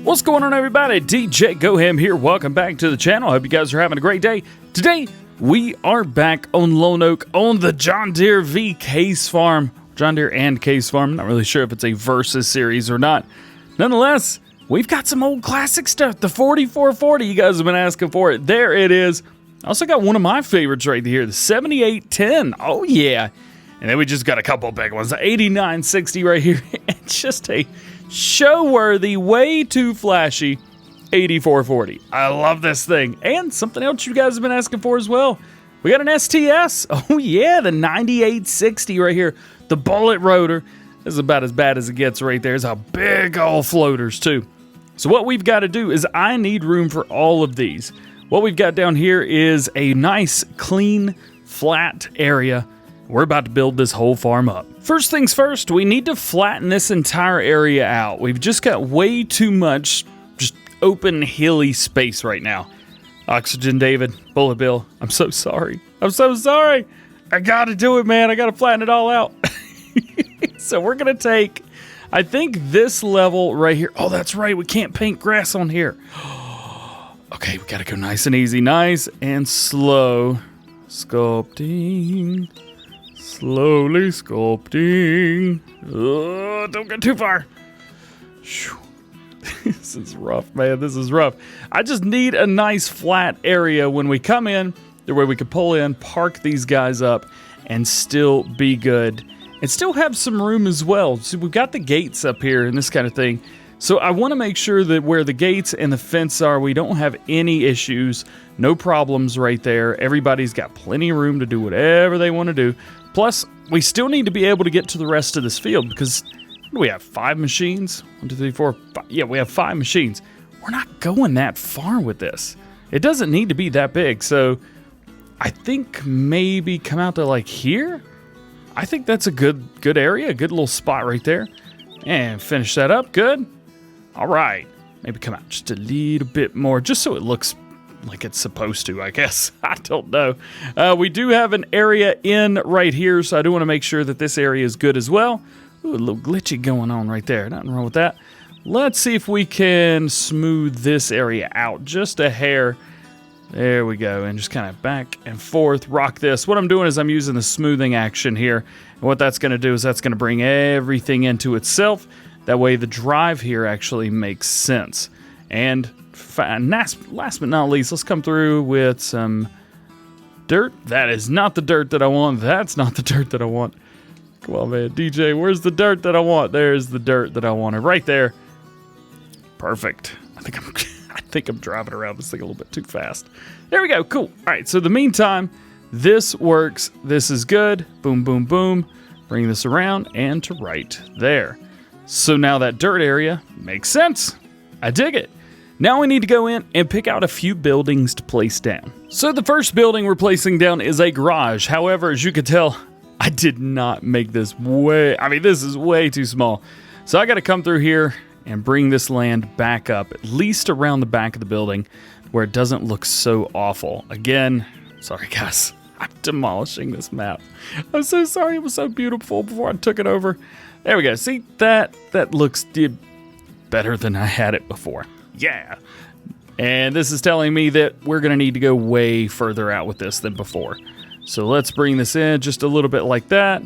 What's going on, everybody? DjGoHam here. Welcome back to the channel. I hope you guys are having a great day. Today, we are back on Lone Oak on the John Deere v Case Farm. John Deere and Case Farm. Not really sure if it's a versus series or not. Nonetheless, we've got some old classic stuff. The 4440, you guys have been asking for it. There it is. I also got one of my favorites right here, the 7810. Oh, yeah. And then we just got a couple big ones. The 8960 right here. It's just a show-worthy, way too flashy 8440. I love this thing. And something else you guys have been asking for as well. We got an STS. Oh, yeah, the 9860 right here. The bullet rotor. This is about as bad as it gets right there. It's a big old floaters, too. So what we've got to do is I need room for all of these. What we've got down here is a nice, clean, flat area. We're about to build this whole farm up. First things first, we need to flatten this entire area out. We've just got way too much just open, hilly space right now. Oxygen David, Bullet Bill, I'm so sorry. I'm so sorry. I gotta do it, man. I gotta flatten it all out. So we're gonna take, I think this level right here. Oh, that's right. We can't paint grass on here. Okay, we gotta go nice and easy, nice and slow. Sculpting. Slowly sculpting. Don't go too far. This is rough, man. This is rough. I just need a nice flat area when we come in, the way we can pull in, park these guys up, and still be good. And still have some room as well. So we've got the gates up here and this kind of thing. So I want to make sure that where the gates and the fence are, we don't have any issues, no problems right there. Everybody's got plenty of room to do whatever they want to do. Plus, we still need to be able to get to the rest of this field because what do we have, 5 machines? 1, 2, 3, 4, 5. Yeah, we have 5 machines. We're not going that far with this. It doesn't need to be that big. So I think maybe come out to like here. I think that's a good area, a good little spot right there. And finish that up, good. All right, maybe come out just a little bit more, just so it looks like it's supposed to, I guess. I don't know. We do have an area in right here, so I do want to make sure that this area is good as well. Ooh, a little glitchy going on right there. Nothing wrong with that. Let's see if we can smooth this area out just a hair. There we go, and just kind of back and forth, rock this. What I'm doing is I'm using the smoothing action here. And what that's going to do is that's going to bring everything into itself. That way the drive here actually makes sense. And last but not least, let's come through with some dirt. That is not the dirt that I want. That's not the dirt that I want. Come on, man. DJ, where's the dirt that I want? There's the dirt that I wanted right there. Perfect. I think I'm driving around this thing a little bit too fast. There we go. Cool. All right. So in the meantime, this works. This is good. Boom, boom, boom. Bring this around and to right there. So now that dirt area makes sense. I dig it. Now we need to go in and pick out a few buildings to place down. So the first building we're placing down is a garage. However, as you can tell, I did not make this this is way too small. So I got to come through here and bring this land back up, at least around the back of the building where it doesn't look so awful. Again, sorry guys, I'm demolishing this map. I'm so sorry, it was so beautiful before I took it over. There we go. See, that looks better than I had it before. Yeah. And this is telling me that we're going to need to go way further out with this than before. So let's bring this in just a little bit like that.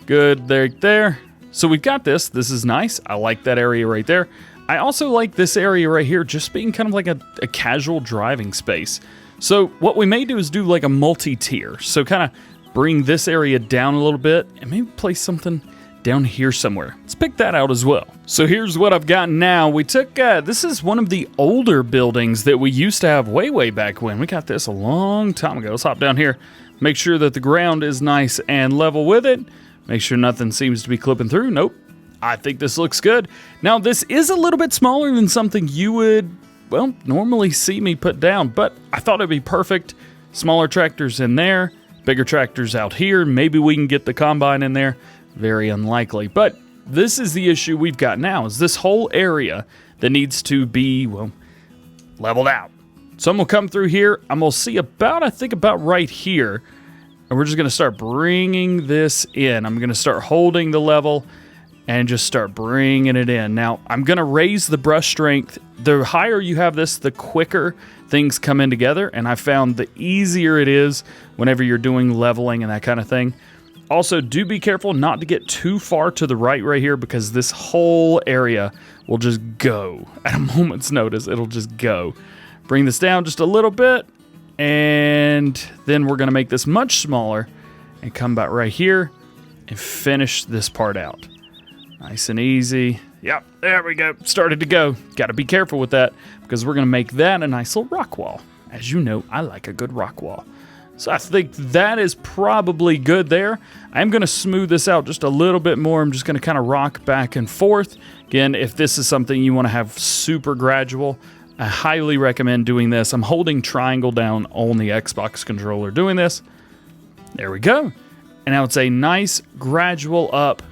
Good, there. So we've got this. This is nice. I like that area right there. I also like this area right here just being kind of like a casual driving space. So what we may do is do like a multi-tier. So kind of bring this area down a little bit and maybe place something down here somewhere. Let's pick that out as well. So here's what I've got now. We took, this is one of the older buildings that we used to have way back when. We got this a long time ago. Let's hop down here. Make sure that the ground is nice and level with it. Make sure nothing seems to be clipping through. Nope. I think this looks good. Now, this is a little bit smaller than something you would, well, normally see me put down, but I thought it'd be perfect. Smaller tractors in there, bigger tractors out here. Maybe we can get the combine in there. Very unlikely, but this is the issue we've got now, is this whole area that needs to be, well, leveled out. So I'm going to come through here. I'm going to see about right here, and we're just going to start bringing this in. I'm going to start holding the level and just start bringing it in. Now, I'm going to raise the brush strength. The higher you have this, the quicker things come in together, and I found the easier it is whenever you're doing leveling and that kind of thing. Also, do be careful not to get too far to the right here, because this whole area will just go. At a moment's notice, it'll just go. Bring this down just a little bit, and then we're going to make this much smaller and come back right here and finish this part out. Nice and easy. Yep, there we go. Started to go. Got to be careful with that, because we're going to make that a nice little rock wall. As you know, I like a good rock wall. So I think that is probably good there. I'm going to smooth this out just a little bit more. I'm just going to kind of rock back and forth. Again, if this is something you want to have super gradual, I highly recommend doing this. I'm holding triangle down on the Xbox controller doing this. There we go. And now it's a nice gradual up.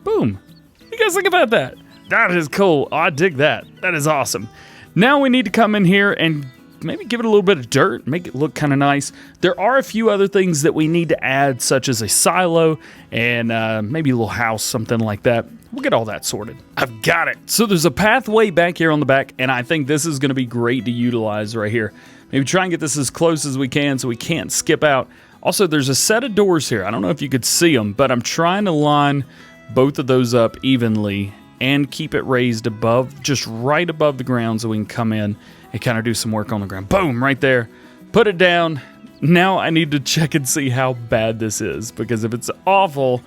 Boom. What do you guys think about that? That is cool. Oh, I dig that. That is awesome. Now we need to come in here and maybe give it a little bit of dirt, make it look kind of nice. There are a few other things that we need to add, such as a silo and maybe a little house, something like that. We'll get all that sorted. I've got it. So there's a pathway back here on the back, and I think this is going to be great to utilize right here. Maybe try and get this as close as we can so we can't skip out. Also, there's a set of doors here. I don't know if you could see them, but I'm trying to line both of those up evenly and keep it raised above, just right above the ground, so we can come in and kind of do some work on the ground. Boom, right there. Put it down. Now I need to check and see how bad this is, because if it's awful,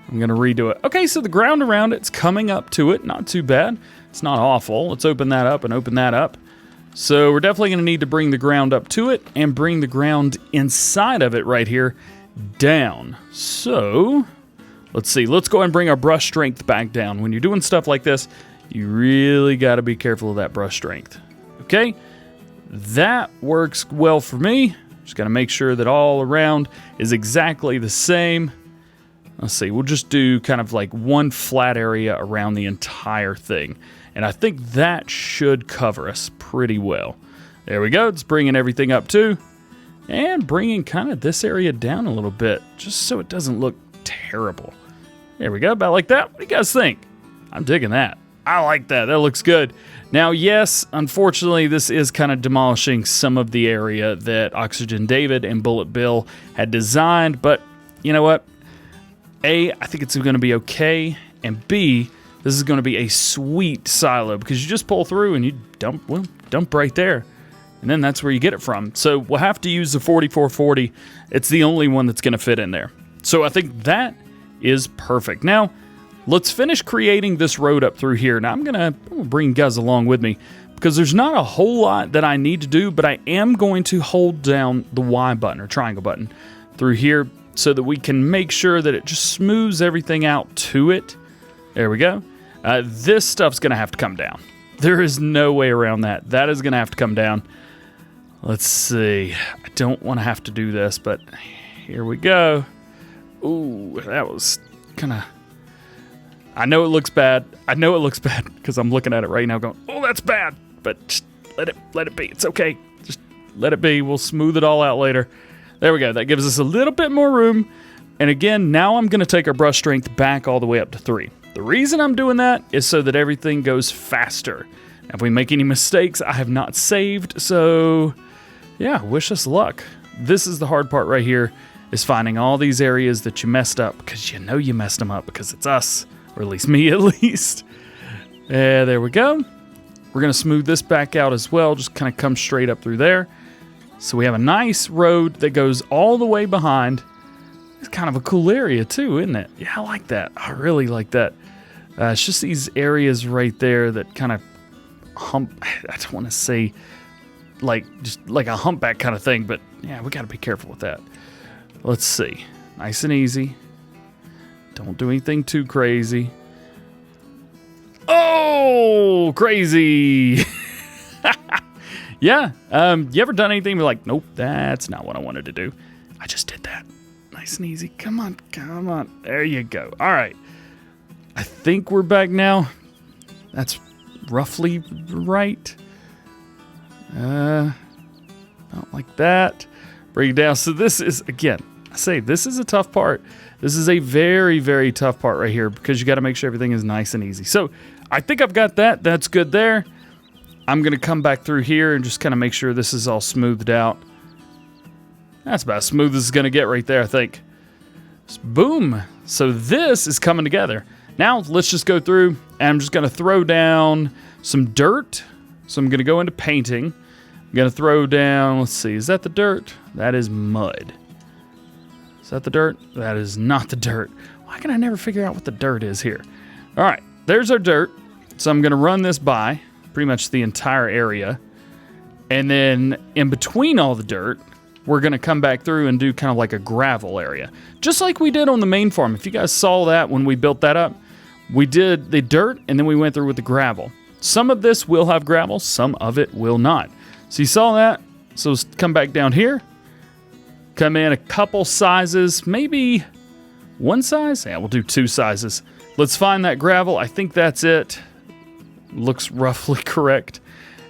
I'm going to redo it. Okay, so the ground around it's coming up to it. Not too bad. It's not awful. Let's open that up and open that up. So we're definitely going to need to bring the ground up to it and bring the ground inside of it right here down. So let's see. Let's go ahead and bring our brush strength back down. When you're doing stuff like this, you really got to be careful of that brush strength. Okay, that works well for me. Just got to make sure that all around is exactly the same. Let's see, we'll just do kind of like one flat area around the entire thing. And I think that should cover us pretty well. There we go. It's bringing everything up too. And bringing kind of this area down a little bit, just so it doesn't look terrible. There we go, about like that. What do you guys think? I'm digging that. I like that. That looks good. Now, yes, unfortunately, this is kind of demolishing some of the area that Oxygen David and Bullet Bill had designed, but you know what? A, I think it's going to be okay, and B, this is going to be a sweet silo, because you just pull through and you dump right there, and then that's where you get it from. So we'll have to use the 4440. It's the only one that's going to fit in there. So I think that is perfect. Now, let's finish creating this road up through here. Now, I'm gonna bring you guys along with me, because there's not a whole lot that I need to do, but I am going to hold down the Y button or triangle button through here so that we can make sure that it just smooths everything out to it. There we go. This stuff's gonna have to come down. There is no way around that. That is gonna have to come down. Let's see. I don't want to have to do this, but here we go. Ooh, that was kind of... I know it looks bad. I know it looks bad because I'm looking at it right now going, oh, that's bad. But just let it be. It's okay. Just let it be. We'll smooth it all out later. There we go. That gives us a little bit more room. And again, now I'm going to take our brush strength back all the way up to 3. The reason I'm doing that is so that everything goes faster. Now, if we make any mistakes, I have not saved. So, yeah, wish us luck. This is the hard part right here, is finding all these areas that you messed up, because you know you messed them up because it's us. Or at least me, at least. There we go. We're going to smooth this back out as well. Just kind of come straight up through there. So we have a nice road that goes all the way behind. It's kind of a cool area too, isn't it? Yeah, I like that. I really like that. It's just these areas right there that kind of hump. I don't want to say just like a humpback kind of thing, but yeah, we got to be careful with that. Let's see. Nice and easy. Don't do anything too crazy. Oh, crazy. Yeah. You ever done anything like, nope, that's not what I wanted to do. I just did that. Nice and easy. Come on, come on. There you go. All right. I think we're back now. That's roughly right. Not like that. Bring it down. So this is, again, I say, this is a tough part. This is a very, very tough part right here because you got to make sure everything is nice and easy. So I think I've got that. That's good there. I'm going to come back through here and just kind of make sure this is all smoothed out. That's about as smooth as it's going to get right there, I think. Boom. So this is coming together. Now let's just go through and I'm just going to throw down some dirt. So I'm going to go into painting. I'm going to throw down, let's see, is that the dirt? That is mud. Is that the dirt? That is not the dirt. Why can I never figure out what the dirt is here? All right, there's our dirt. So I'm going to run this by pretty much the entire area. And then in between all the dirt, we're going to come back through and do kind of like a gravel area. Just like we did on the main farm. If you guys saw that when we built that up, we did the dirt and then we went through with the gravel. Some of this will have gravel, some of it will not. So you saw that. So let's come back down here. Come in a couple sizes, maybe one size? Yeah, we'll do 2 sizes. Let's find that gravel. I think that's it. Looks roughly correct.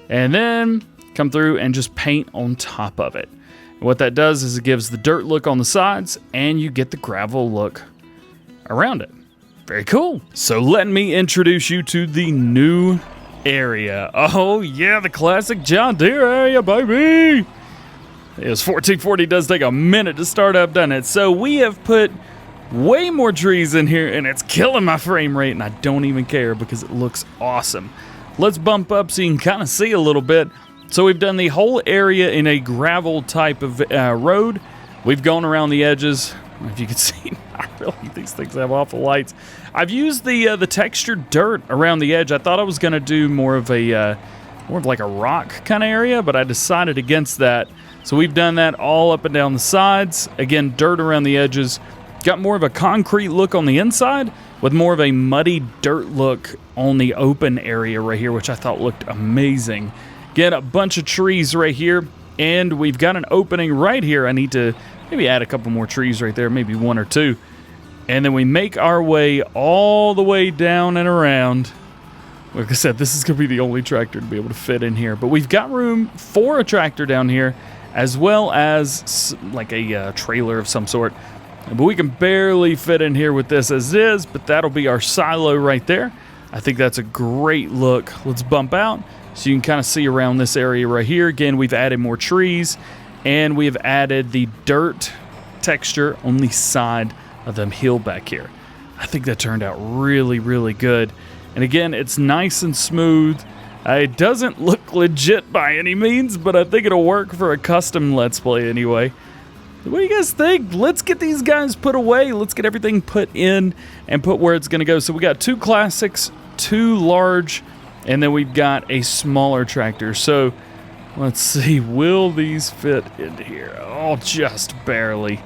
And then come through and just paint on top of it. And what that does is it gives the dirt look on the sides and you get the gravel look around it. Very cool. So let me introduce you to the new area. Oh yeah, the classic John Deere area, baby. This 1440 does take a minute to start up, doesn't it? So we have put way more trees in here and it's killing my frame rate and I don't even care because it looks awesome. Let's bump up so you can kind of see a little bit. So we've done the whole area in a gravel type of road. We've gone around the edges. If you can see, these things have awful lights. I've used the textured dirt around the edge. I thought I was going to do more of like a rock kind of area, but I decided against that. So we've done that all up and down the sides. Again, dirt around the edges. Got more of a concrete look on the inside with more of a muddy dirt look on the open area right here, which I thought looked amazing. Get a bunch of trees right here, and we've got an opening right here. I need to maybe add a couple more trees right there, maybe 1 or 2. And then we make our way all the way down and around. Like I said, this is going to be the only tractor to be able to fit in here. But we've got room for a tractor down here, as well as like a trailer of some sort. But we can barely fit in here with this as is, but that'll be our silo right there. I think that's a great look. Let's bump out so you can kind of see around this area right here. Again, we've added more trees, and we have added the dirt texture on the side of the hill back here. I think that turned out really, really good. And again, it's nice and smooth. It doesn't look legit by any means, but I think it'll work for a custom Let's Play anyway. What do you guys think? Let's get these guys put away. Let's get everything put in and put where it's going to go. So we got 2 classics, 2 large, and then we've got a smaller tractor. So let's see, will these fit into here? Oh, just barely.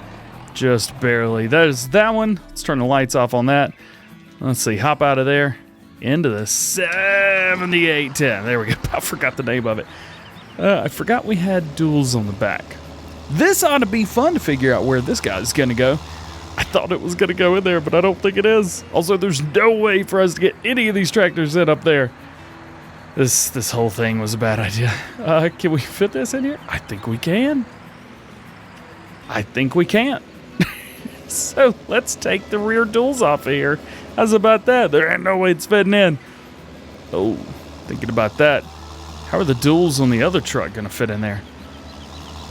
Just barely. There's that one. Let's turn the lights off on that. Let's see, hop out of there into the 7810. There we go. I forgot the name of it. I forgot we had duals on the back. This ought to be fun to figure out where this guy's going to go. I thought it was going to go in there, but I don't think it is. Also, there's no way for us to get any of these tractors in up there. This whole thing was a bad idea. Can we fit this in here? I think we can. I think we can. So let's take the rear duals off of here. How's about that? There ain't no way it's fitting in. Oh, thinking about that. How are the duals on the other truck going to fit in there?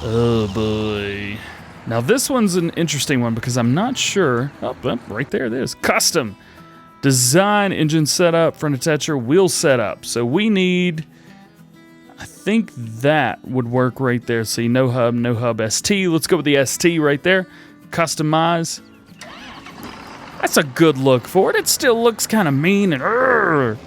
Oh boy. Now this one's an interesting one because I'm not sure. Oh, right there it is. Custom. Design, engine setup, front attacher, wheel setup. So we need, I think that would work right there. See, no hub ST. Let's go with the ST right there. Customize. That's a good look for it. It still looks kind of mean and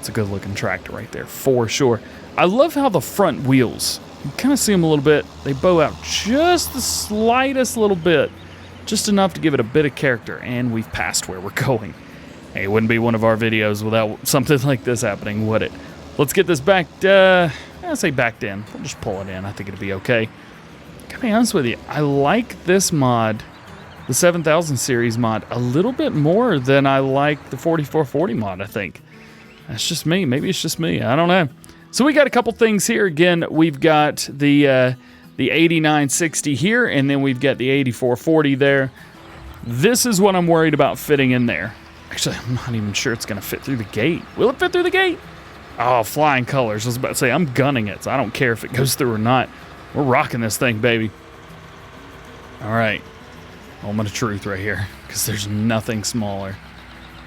it's a good looking tractor right there for sure. I love how the front wheels, you kind of see them a little bit. They bow out just the slightest little bit, just enough to give it a bit of character, and we've passed where we're going. Hey, it wouldn't be one of our videos without something like this happening, would it? Let's get this backed, I say backed in. We'll just pull it in. I think it'll be okay. Gotta be honest with you, I like this mod, the 7000 series mod, a little bit more than I like the 4440 mod, I think. That's just me. Maybe it's just me. I don't know. So we got a couple things here. Again, we've got the the 8960 here, and then we've got the 8440 there. This is what I'm worried about fitting in there. Actually, I'm not even sure it's going to fit through the gate. Will it fit through the gate? Oh, flying colors. I was about to say, I'm gunning it, so I don't care if it goes through or not. We're rocking this thing, baby. All right. Moment of truth right here, because there's nothing smaller.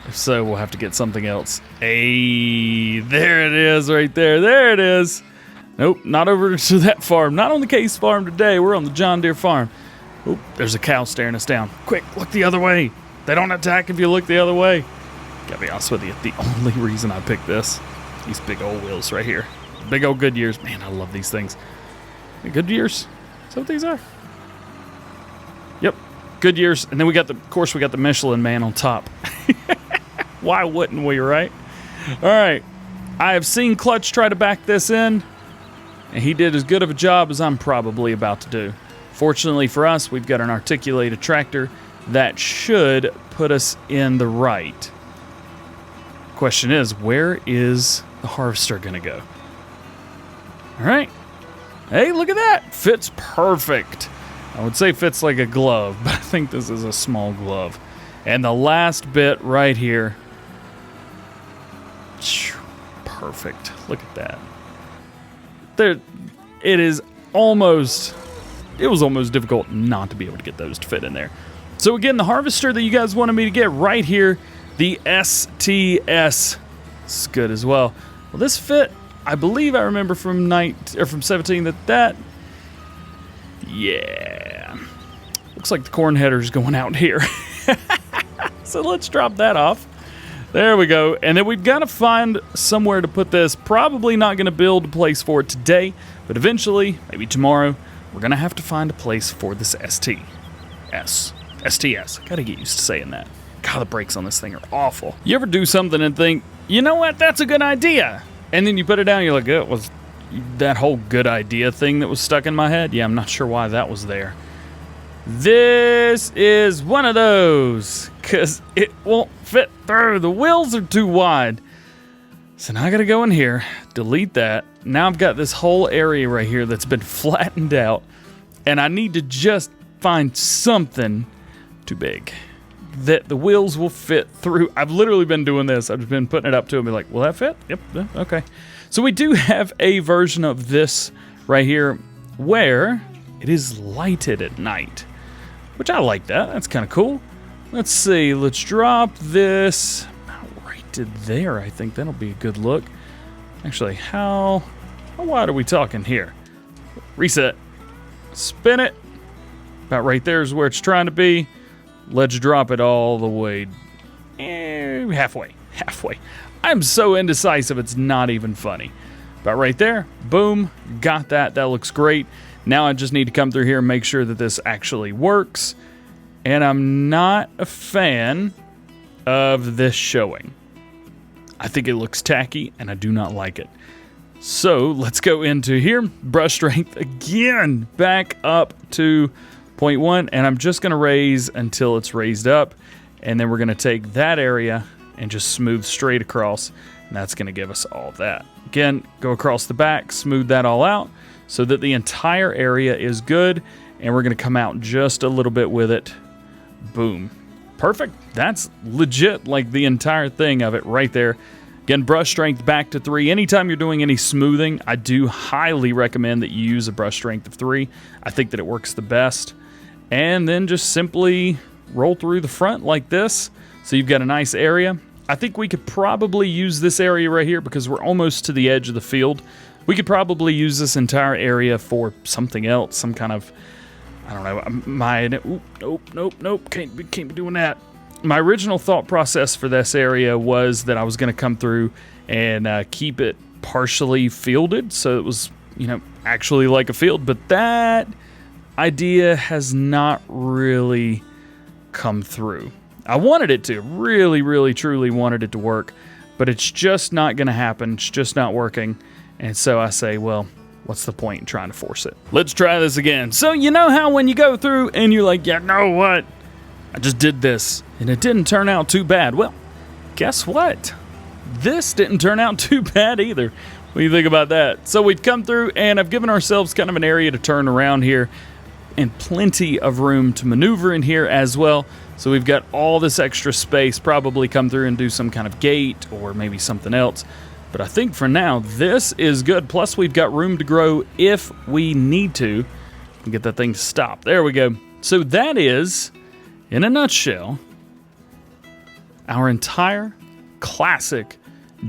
If so, we'll have to get something else. Hey, there it is right there. There it is. Nope, not over to that farm. Not on the Case farm today. We're on the John Deere farm. Oop, there's a cow staring us down. Quick, look the other way. They don't attack if you look the other way. Gotta be honest with you, the only reason I picked this, these big old wheels right here. Big old Goodyears. Man, I love these things. Goodyears? Is that what these are? Yep, Goodyears. And then we got of course, we got the Michelin Man on top. Why wouldn't we, right? All right. I have seen Clutch try to back this in, and he did as good of a job as I'm probably about to do. Fortunately for us, we've got an articulated tractor that should put us in the right. Question is, where is the harvester going to go? All right. Hey, look at that. Fits perfect. I would say fits like a glove, but I think this is a small glove. And the last bit right here. Perfect. Look at that. There, it was almost difficult not to be able to get those to fit in there. So again, the harvester that you guys wanted me to get right here, the STS, is good as well. Well, this fit, I believe I remember from 17 that yeah, looks like the corn header's going out here. So let's drop that off. There we go. And then we've got to find somewhere to put this. Probably not going to build a place for it today, but eventually, maybe tomorrow, we're going to have to find a place for this STS. Gotta get used to saying that. God, the brakes on this thing are awful. You ever do something and think, you know what, that's a good idea. And then you put it down and you're like, it was that whole good idea thing that was stuck in my head? Yeah, I'm not sure why that was there. This is one of those, because it won't fit through. The wheels are too wide. So now I gotta go in here, delete that. Now I've got this whole area right here that's been flattened out, and I need to just find something too big that the wheels will fit through. I've literally been doing this. I've been putting it up to it and be like, will that fit? Yep, okay. So we do have a version of this right here where it is lighted at night, which I like that. That's kind of cool. Let's see. Let's drop this right to there. I think that'll be a good look. Actually, how wide are we talking here? Reset. Spin it. About right there is where it's trying to be. Let's drop it all the way halfway. I'm so indecisive, it's not even funny. About right there. Boom. Got that. That looks great. Now I just need to come through here and make sure that this actually works. And I'm not a fan of this showing. I think it looks tacky, and I do not like it. So let's go into here. Brush strength again. Back up to 0.1, and I'm just going to raise until it's raised up. And then we're going to take that area and just smooth straight across. And that's going to give us all that. Again, go across the back, smooth that all out so that the entire area is good. And we're going to come out just a little bit with it. Boom. Perfect. That's legit, like the entire thing of it right there. Again, brush strength back to 3. Anytime you're doing any smoothing, I do highly recommend that you use a brush strength of 3. I think that it works the best. And then just simply roll through the front like this. So you've got a nice area. I think we could probably use this area right here because we're almost to the edge of the field. We could probably use this entire area for something else, some kind of, I don't know, nope, can't be doing that. My original thought process for this area was that I was going to come through and keep it partially fielded, so it was, actually like a field, but that idea has not really come through. I wanted it to, really, truly wanted it to work, but it's just not going to happen. It's just not working, and so I say, well, what's the point in trying to force it? Let's try this again. So you know how when you go through and you're like, yeah, know what? I just did this, and it didn't turn out too bad. Well, guess what? This didn't turn out too bad either. What do you think about that? So we've come through, and I've given ourselves kind of an area to turn around here, and plenty of room to maneuver in here as well. So we've got all this extra space, probably come through and do some kind of gate or maybe something else. But I think for now, this is good. Plus, we've got room to grow if we need to. Get that thing to stop. There we go. So that is, in a nutshell, our entire classic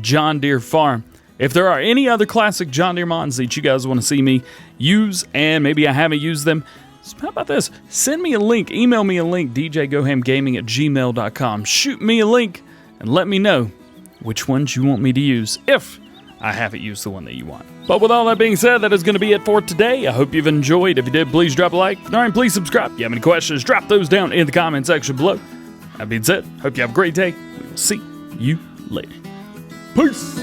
John Deere farm. If there are any other classic John Deere mods that you guys want to see me use, and maybe I haven't used them, so how about this? Send me a link, email me a link, DjGoHamGaming@gmail.com. Shoot me a link and let me know which ones you want me to use, if I haven't used the one that you want. But with all that being said, that is going to be it for today. I hope you've enjoyed. If you did, please drop a like. If not, please subscribe. If you have any questions, drop those down in the comment section below. That being said, hope you have a great day. We will see you later. Peace.